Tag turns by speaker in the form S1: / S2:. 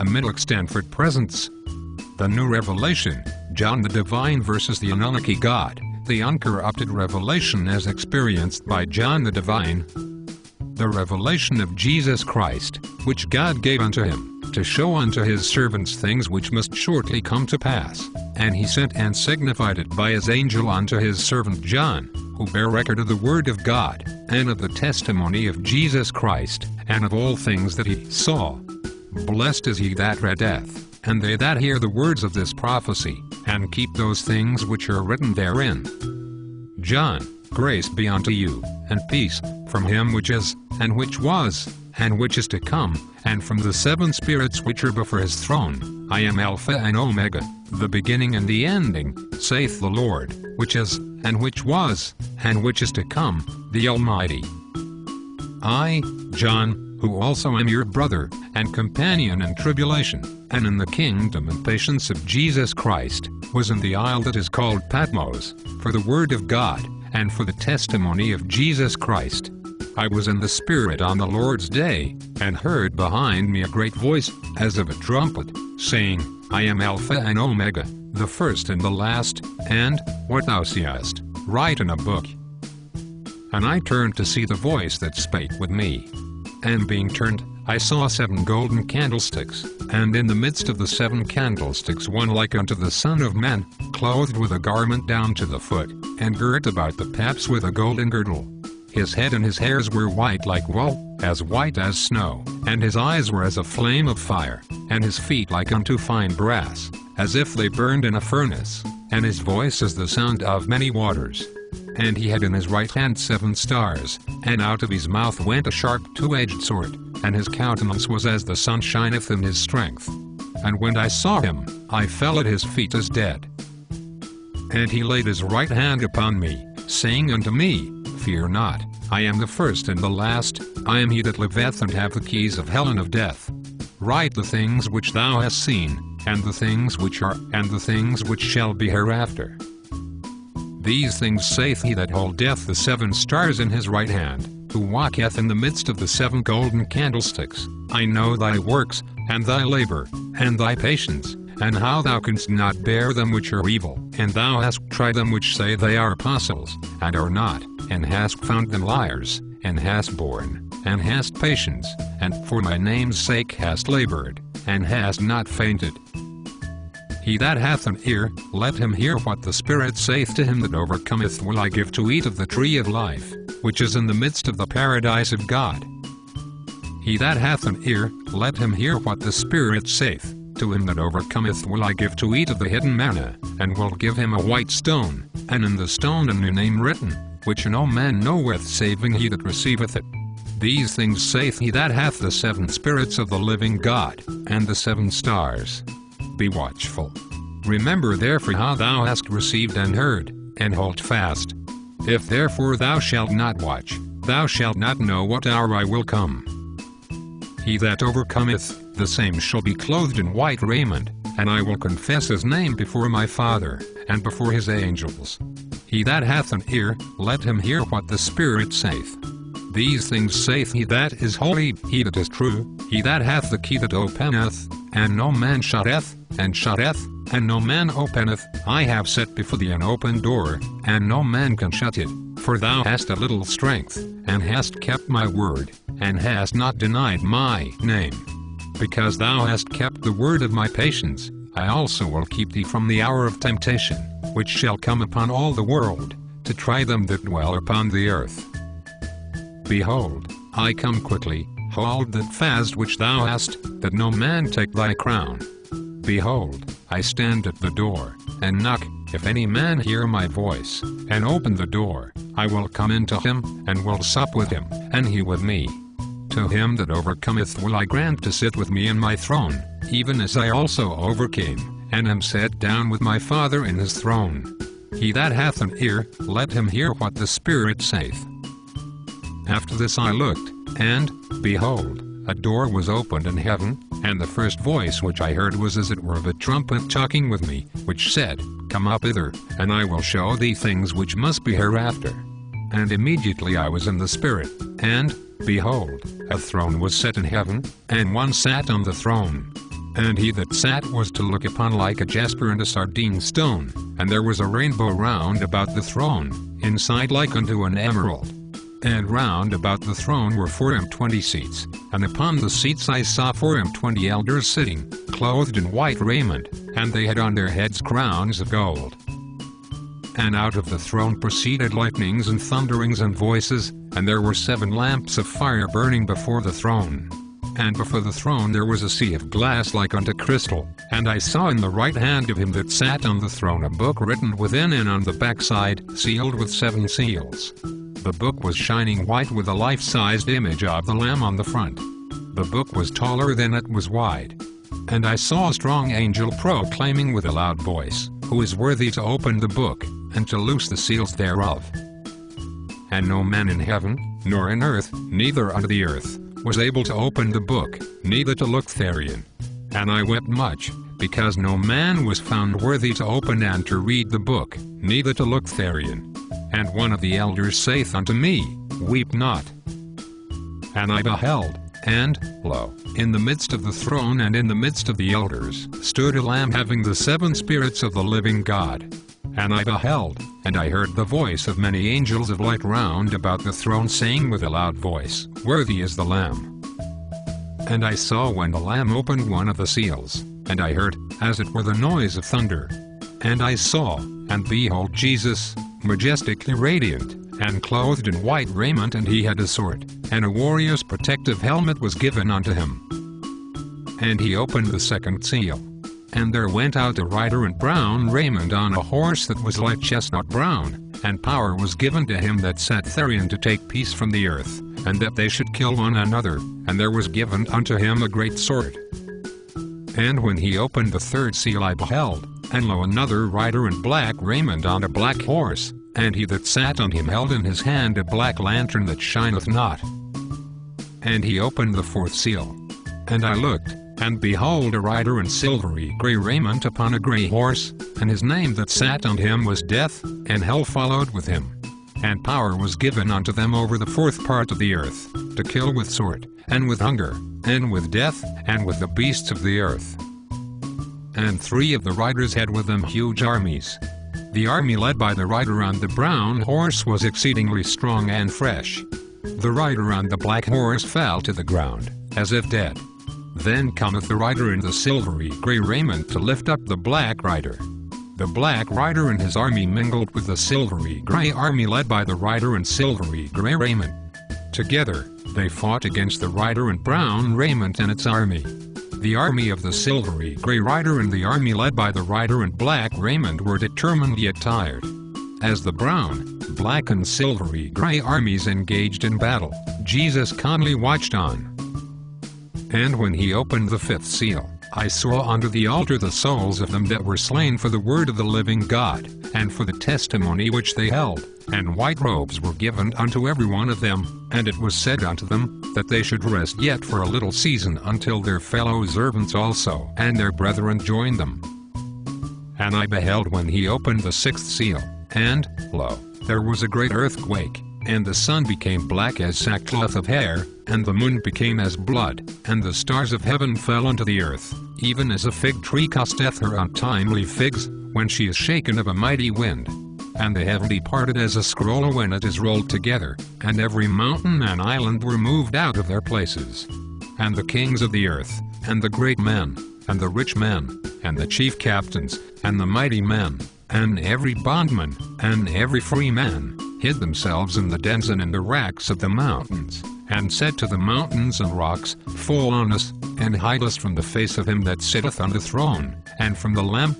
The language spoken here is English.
S1: Amitakh Stanford presents the new revelation, John the Divine versus the Anunnaki God, the uncorrupted revelation as experienced by John the Divine. The revelation of Jesus Christ, which God gave unto him, to show unto his servants things which must shortly come to pass, and he sent and signified it by his angel unto his servant John, who bare record of the word of God, and of the testimony of Jesus Christ, and of all things that he saw. Blessed is he that readeth, and they that hear the words of this prophecy, and keep those things which are written therein. John, grace be unto you, and peace, from him which is, and which was, and which is to come, and from the seven spirits which are before his throne. I am Alpha and Omega, the beginning and the ending, saith the Lord, which is, and which was, and which is to come, the Almighty. I, John, who also am your brother, and companion in tribulation, and in the kingdom and patience of Jesus Christ, was in the isle that is called Patmos, for the word of God, and for the testimony of Jesus Christ. I was in the Spirit on the Lord's day, and heard behind me a great voice, as of a trumpet, saying, I am Alpha and Omega, the first and the last, and, what thou seest, write in a book. And I turned to see the voice that spake with me. And being turned, I saw 7 golden candlesticks, and in the midst of the 7 candlesticks one like unto the Son of Man, clothed with a garment down to the foot, and girt about the paps with a golden girdle. His head and his hairs were white like wool, as white as snow, and his eyes were as a flame of fire, and his feet like unto fine brass, as if they burned in a furnace, and his voice as the sound of many waters. And he had in his right hand 7 stars, and out of his mouth went a sharp 2-edged sword, and his countenance was as the sun shineth in his strength. And when I saw him, I fell at his feet as dead. And he laid his right hand upon me, saying unto me, Fear not, I am the first and the last, I am he that liveth and have the keys of hell and of death. Write the things which thou hast seen, and the things which are, and the things which shall be hereafter. These things saith he that holdeth the 7 stars in his right hand, who walketh in the midst of the 7 golden candlesticks. I know thy works, and thy labor, and thy patience, and how thou canst not bear them which are evil, and thou hast tried them which say they are apostles, and are not, and hast found them liars, and hast borne, and hast patience, and for my name's sake hast labored, and hast not fainted. He that hath an ear, let him hear what the Spirit saith to him that overcometh. Will I give to eat of the tree of life, which is in the midst of the paradise of God. He that hath an ear, let him hear what the Spirit saith. To him that overcometh will I give to eat of the hidden manna, and will give him a white stone, and in the stone a new name written, which no man knoweth saving he that receiveth it. These things saith he that hath the 7 spirits of the living God, and the 7 stars. Be watchful. Remember therefore how thou hast received and heard, and hold fast. If therefore thou shalt not watch, thou shalt not know what hour I will come. He that overcometh, the same shall be clothed in white raiment, and I will confess his name before my Father, and before his angels. He that hath an ear, let him hear what the Spirit saith. These things saith he that is holy, he that is true, he that hath the key that openeth, and no man shutteth, and no man openeth. I have set before thee an open door, and no man can shut it. For thou hast a little strength, and hast kept my word, and hast not denied my name. Because thou hast kept the word of my patience, I also will keep thee from the hour of temptation, which shall come upon all the world, to try them that dwell upon the earth. Behold, I come quickly. Hold that fast which thou hast, that no man take thy crown. Behold, I stand at the door, and knock. If any man hear my voice, and open the door, I will come into him, and will sup with him, and he with me. To him that overcometh will I grant to sit with me in my throne, even as I also overcame, and am set down with my Father in his throne. He that hath an ear, let him hear what the Spirit saith. After this I looked, and, behold, a door was opened in heaven, and the first voice which I heard was as it were of a trumpet talking with me, which said, Come up hither, and I will show thee things which must be hereafter. And immediately I was in the Spirit, and, behold, a throne was set in heaven, and one sat on the throne. And he that sat was to look upon like a jasper and a sardine stone, and there was a rainbow round about the throne, inside like unto an emerald. And round about the throne were 24 seats, and upon the seats I saw 24 elders sitting, clothed in white raiment, and they had on their heads crowns of gold. And out of the throne proceeded lightnings and thunderings and voices, and there were 7 lamps of fire burning before the throne. And before the throne there was a sea of glass like unto crystal, and I saw in the right hand of him that sat on the throne a book written within and on the backside, sealed with 7 seals. The book was shining white with a life-sized image of the Lamb on the front. The book was taller than it was wide. And I saw a strong angel proclaiming with a loud voice, Who is worthy to open the book, and to loose the seals thereof? And no man in heaven, nor in earth, neither under the earth, was able to open the book, neither to look therein. And I wept much, because no man was found worthy to open and to read the book, neither to look therein. And one of the elders saith unto me, Weep not. And I beheld, and, lo, in the midst of the throne and in the midst of the elders, stood a Lamb having the 7 spirits of the living God. And I beheld, and I heard the voice of many angels of light round about the throne saying with a loud voice, Worthy is the Lamb. And I saw when the Lamb opened one of the seals, and I heard, as it were the noise of thunder. And I saw, and behold Jesus, majestically radiant, and clothed in white raiment, and he had a sword, and a warrior's protective helmet was given unto him. And he opened the 2nd seal. And there went out a rider in brown raiment on a horse that was like chestnut brown, and power was given to him that sat therein to take peace from the earth, and that they should kill one another, and there was given unto him a great sword. And when he opened the 3rd seal I beheld, and lo another rider in black raiment on a black horse, and he that sat on him held in his hand a black lantern that shineth not. And he opened the 4th seal. And I looked, and behold a rider in silvery grey raiment upon a grey horse, and his name that sat on him was Death, and hell followed with him. And power was given unto them over the 4th part of the earth, to kill with sword, and with hunger, and with death, and with the beasts of the earth. And 3 of the riders had with them huge armies. The army led by the rider on the brown horse was exceedingly strong and fresh. The rider on the black horse fell to the ground, as if dead. Then cometh the rider in the silvery grey raiment to lift up the black rider. The black rider and his army mingled with the silvery grey army led by the rider in silvery grey raiment. Together, they fought against the rider in brown raiment and its army. The army of the silvery grey rider and the army led by the rider in black raiment were determined yet tired. As the brown, black and silvery grey armies engaged in battle, Jesus calmly watched on. And when he opened the 5th seal, I saw under the altar the souls of them that were slain for the word of the living God, and for the testimony which they held, and white robes were given unto every one of them, and it was said unto them, that they should rest yet for a little season until their fellow servants also and their brethren joined them. And I beheld when he opened the 6th seal, and, lo, there was a great earthquake, and the sun became black as sackcloth of hair, and the moon became as blood, and the stars of heaven fell unto the earth, even as a fig tree casteth her untimely figs, when she is shaken of a mighty wind. And the heaven departed as a scroll when it is rolled together, and every mountain and island were moved out of their places. And the kings of the earth, and the great men, and the rich men, and the chief captains, and the mighty men, and every bondman, and every free man, hid themselves in the dens and in the racks of the mountains, and said to the mountains and rocks, Fall on us, and hide us from the face of him that sitteth on the throne, and from the Lamb.